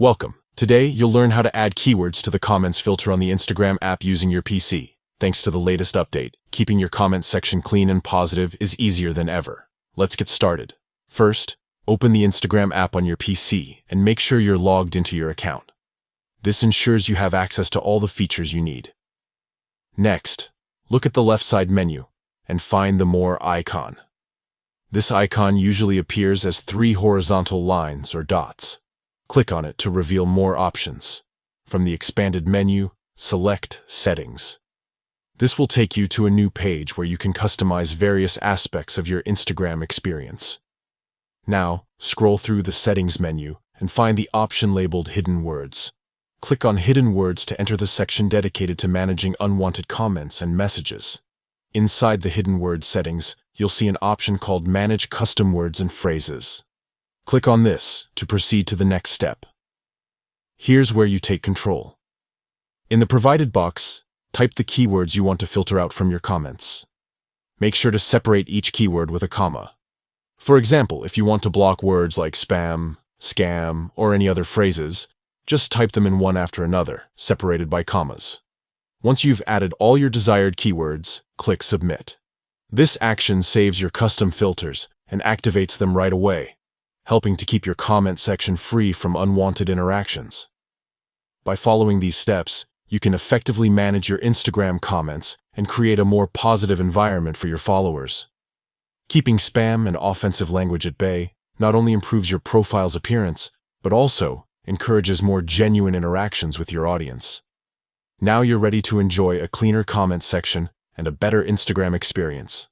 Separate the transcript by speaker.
Speaker 1: Welcome. Today, you'll learn how to add keywords to the comments filter on the Instagram app using your PC. Thanks to the latest update, keeping your comments section clean and positive is easier than ever. Let's get started. First, open the Instagram app on your PC and make sure you're logged into your account. This ensures you have access to all the features you need. Next, look at the left side menu and find the More icon. This icon usually appears as 3 horizontal lines or dots. Click on it to reveal more options. From the expanded menu, select Settings. This will take you to a new page where you can customize various aspects of your Instagram experience. Now, scroll through the Settings menu and find the option labeled Hidden Words. Click on Hidden Words to enter the section dedicated to managing unwanted comments and messages. Inside the Hidden Words settings, you'll see an option called Manage Custom Words and Phrases. Click on this to proceed to the next step. Here's where you take control. In the provided box, type the keywords you want to filter out from your comments. Make sure to separate each keyword with a comma. For example, if you want to block words like spam, scam, or any other phrases, just type them in one after another, separated by commas. Once you've added all your desired keywords, click Submit. This action saves your custom filters and activates them right away, helping to keep your comment section free from unwanted interactions. By following these steps, you can effectively manage your Instagram comments and create a more positive environment for your followers. Keeping spam and offensive language at bay not only improves your profile's appearance, but also encourages more genuine interactions with your audience. Now you're ready to enjoy a cleaner comment section and a better Instagram experience.